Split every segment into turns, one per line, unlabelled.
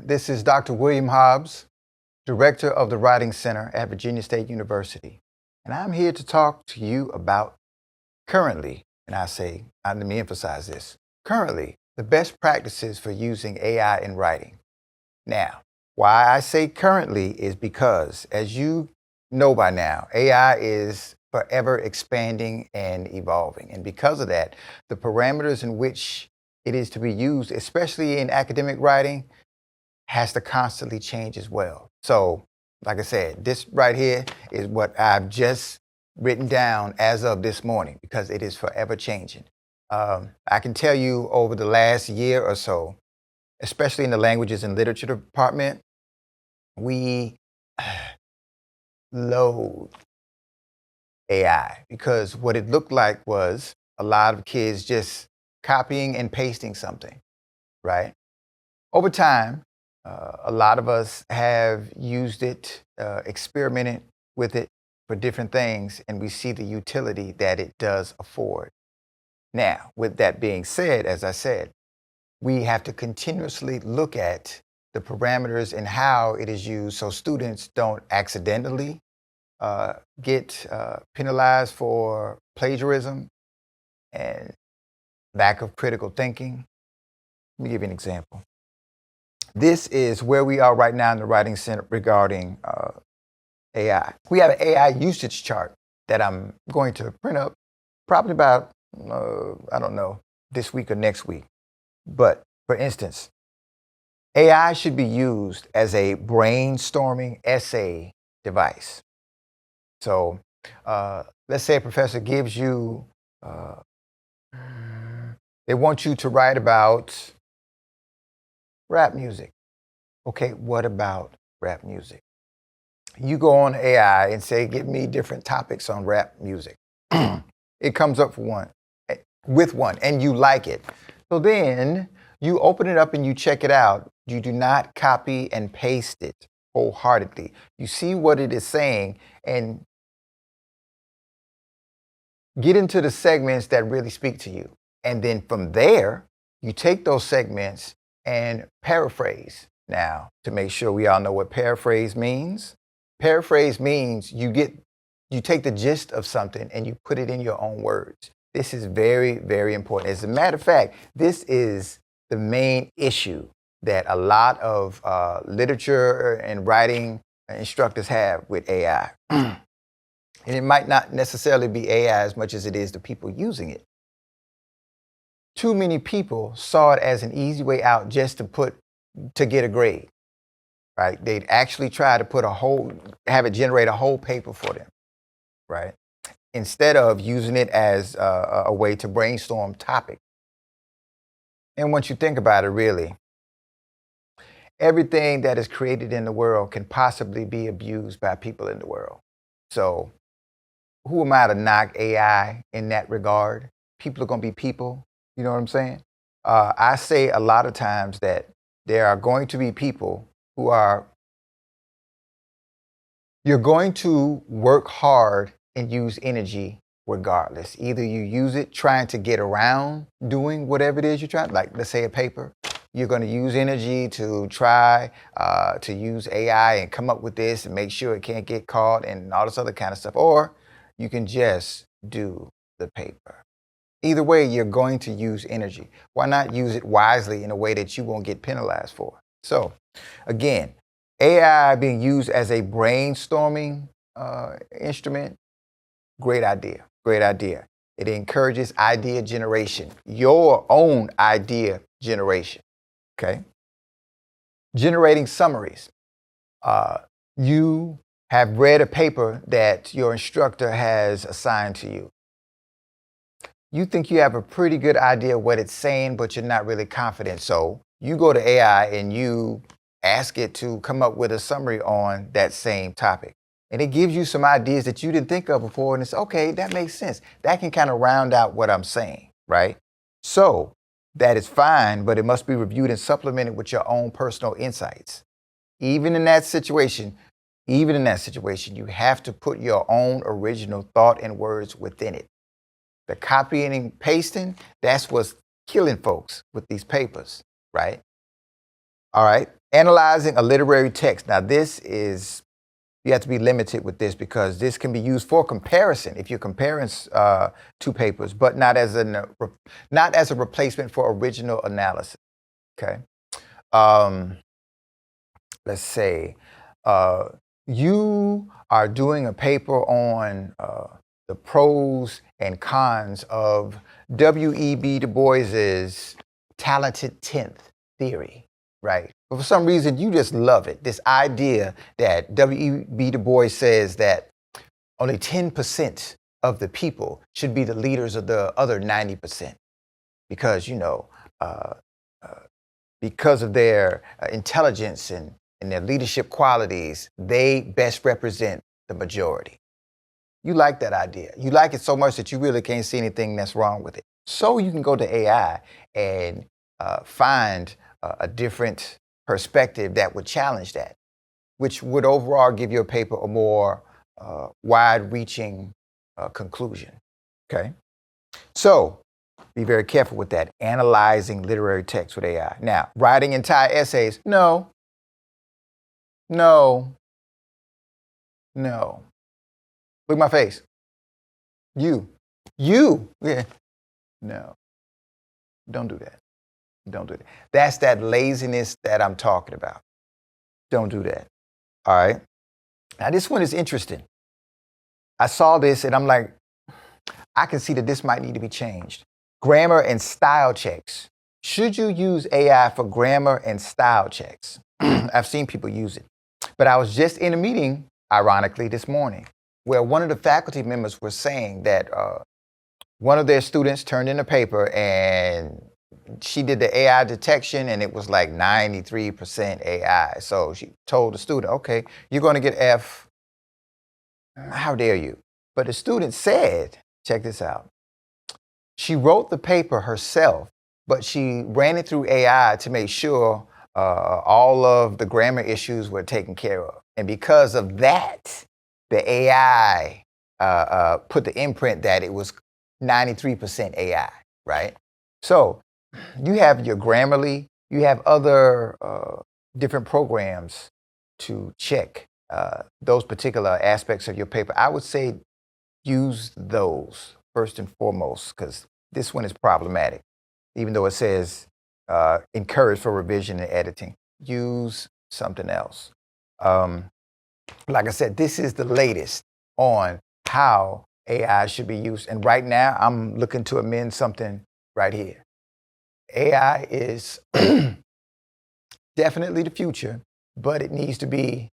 This is Dr. William Hobbs, Director of the Writing Center at Virginia State University. And I'm here to talk to you about currently, and let me emphasize this, currently, the best practices for using AI in writing. Now, why I say currently is because, as you know by now, AI is forever expanding and evolving. And because of that, the parameters in which it is to be used, especially in academic writing, has to constantly change as well. So, like I said, this right here is what I've just written down as of this morning because it is forever changing. I can tell you over the last year or so, especially in the languages and literature department, we load AI because what it looked like was a lot of kids just copying and pasting something, right? Over time, a lot of us have used it, experimented with it for different things, and we see the utility that it does afford. Now, with that being said, as I said, we have to continuously look at the parameters and how it is used so students don't accidentally get penalized for plagiarism and lack of critical thinking. Let me give you an example. This is where we are right now in the Writing Center regarding AI. We have an AI usage chart that I'm going to print up probably about, this week or next week. But for instance, AI should be used as a brainstorming essay device. So let's say a professor gives you, they want you to write about rap music. Okay, what about rap music? You go on AI and say, give me different topics on rap music. It comes up with one, and you like it. So then you open it up and you check it out. You do not copy and paste it wholeheartedly. You see what it is saying and get into the segments that really speak to you. And then from there, you take those segments and paraphrase. Now, to make sure we all know what paraphrase means, paraphrase means you take the gist of something and you put it in your own words. This is very, very important. As a matter of fact, this is the main issue that a lot of literature and writing instructors have with AI. And it might not necessarily be AI as much as it is the people using it. Too many people saw it as an easy way out just to get a grade, right? They'd actually try to have it generate a whole paper for them, right? Instead of using it as a way to brainstorm topic. And once you think about it, really, everything that is created in the world can possibly be abused by people in the world. So who am I to knock AI in that regard? People are going to be people. You know what I'm saying? I say a lot of times that there are going to be people you're going to work hard and use energy regardless. Either you use it trying to get around doing whatever it is you're trying, like let's say a paper. You're going to use energy to try to use AI and come up with this and make sure it can't get caught and all this other kind of stuff. Or you can just do the paper. Either way, you're going to use energy. Why not use it wisely in a way that you won't get penalized for? So, again, AI being used as a brainstorming instrument, great idea, great idea. It encourages idea generation, your own idea generation, okay? Generating summaries. You have read a paper that your instructor has assigned to you. You think you have a pretty good idea what it's saying, but you're not really confident. So you go to AI and you ask it to come up with a summary on that same topic. And it gives you some ideas that you didn't think of before. And it's okay, that makes sense. That can kind of round out what I'm saying, right? So that is fine, but it must be reviewed and supplemented with your own personal insights. Even in that situation, you have to put your own original thought and words within it. The copying and pasting, that's what's killing folks with these papers, right? All right. Analyzing a literary text. Now, this is, you have to be limited with this because this can be used for comparison if you're comparing two papers, but not as a replacement for original analysis. Okay. Let's say you are doing a paper on the pros and cons of W.E.B. Du Bois's talented 10th theory, right? But for some reason, you just love it. This idea that W.E.B. Du Bois says that only 10% of the people should be the leaders of the other 90% because, because of their intelligence and their leadership qualities, they best represent the majority. You like that idea. You like it so much that you really can't see anything that's wrong with it. So you can go to AI and find a different perspective that would challenge that, which would overall give your paper a more wide-reaching conclusion. Okay? So be very careful with that. Analyzing literary text with AI. Now, writing entire essays, no. Look at my face. You. Yeah. No. Don't do that. Don't do that. That's that laziness that I'm talking about. Don't do that. All right. Now, this one is interesting. I saw this and I'm like, I can see that this might need to be changed. Grammar and style checks. Should you use AI for grammar and style checks? I've seen people use it. But I was just in a meeting, ironically, this morning, where one of the faculty members was saying that one of their students turned in a paper and she did the AI detection and it was like 93% AI. So she told the student, okay, you're going to get F. How dare you? But the student said, check this out. She wrote the paper herself, but she ran it through AI to make sure all of the grammar issues were taken care of. And because of that, the AI put the imprint that it was 93% AI, right? So you have your Grammarly, you have other different programs to check those particular aspects of your paper. I would say use those first and foremost, because this one is problematic. Even though it says encourage for revision and editing, use something else. Like I said, this is the latest on how AI should be used. And right now, I'm looking to amend something right here. AI is definitely the future, but it needs to be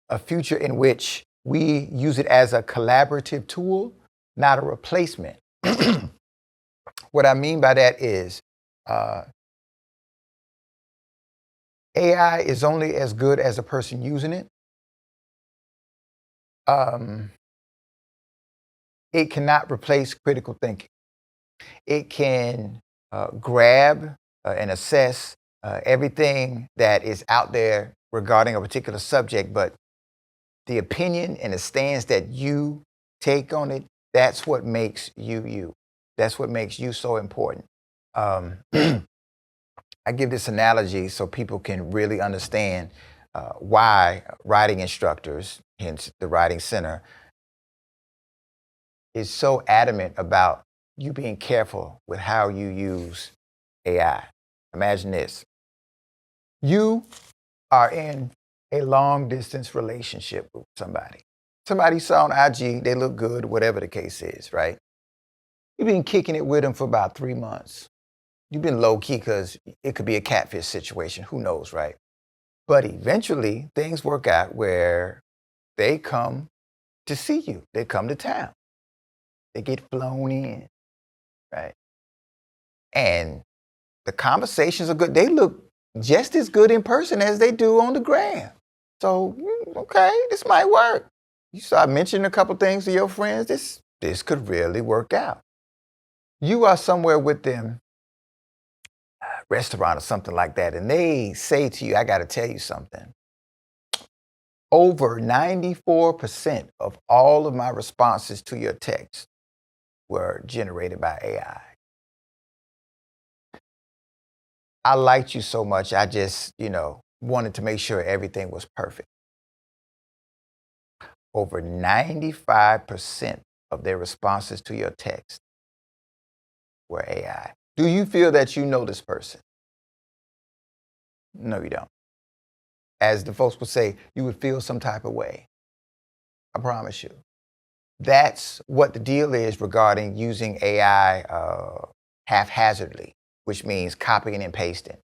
a future in which we use it as a collaborative tool, not a replacement. What I mean by that is AI is only as good as the person using it. It cannot replace critical thinking. It can grab and assess everything that is out there regarding a particular subject, but the opinion and the stance that you take on it, that's what makes you you. That's what makes you so important. I give this analogy so people can really understand why writing instructors, hence the Writing Center, is so adamant about you being careful with how you use AI. Imagine this. You are in a long distance relationship with somebody. Somebody saw on IG, they look good, whatever the case is, right? You've been kicking it with them for about 3 months. You've been low key because it could be a catfish situation. Who knows, right? But eventually things work out where they come to see you. They come to town. They get flown in, right? And the conversations are good. They look just as good in person as they do on the gram. So, okay, this might work. You start mentioning a couple things to your friends, this could really work out. You are somewhere with them, restaurant or something like that, and they say to you, I got to tell you something. Over 94% of all of my responses to your text were generated by AI. I liked you so much, I just, wanted to make sure everything was perfect. Over 95% of their responses to your text were AI. Do you feel that you know this person? No, you don't. As the folks would say, you would feel some type of way. I promise you. That's what the deal is regarding using AI haphazardly, which means copying and pasting.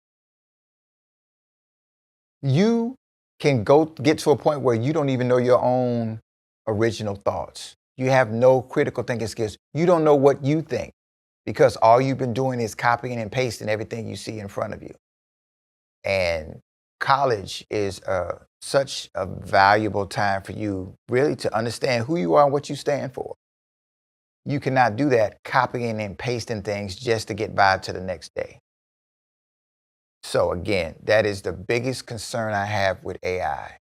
You can get to a point where you don't even know your own original thoughts. You have no critical thinking skills. You don't know what you think because all you've been doing is copying and pasting everything you see in front of you. And college is such a valuable time for you really to understand who you are and what you stand for. You cannot do that copying and pasting things just to get by to the next day. So again, that is the biggest concern I have with AI.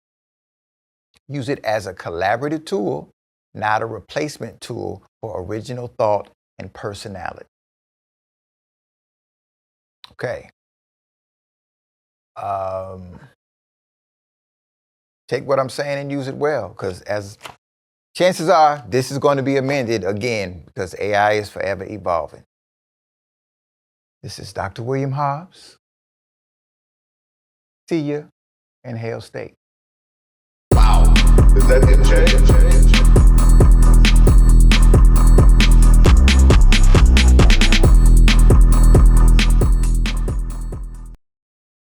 Use it as a collaborative tool, not a replacement tool for original thought and personality. Okay. Take what I'm saying and use it well, because as chances are, this is going to be amended again because AI is forever evolving. This is Dr. William Hobbs. See you in Hale State.
Wow. Is that the change?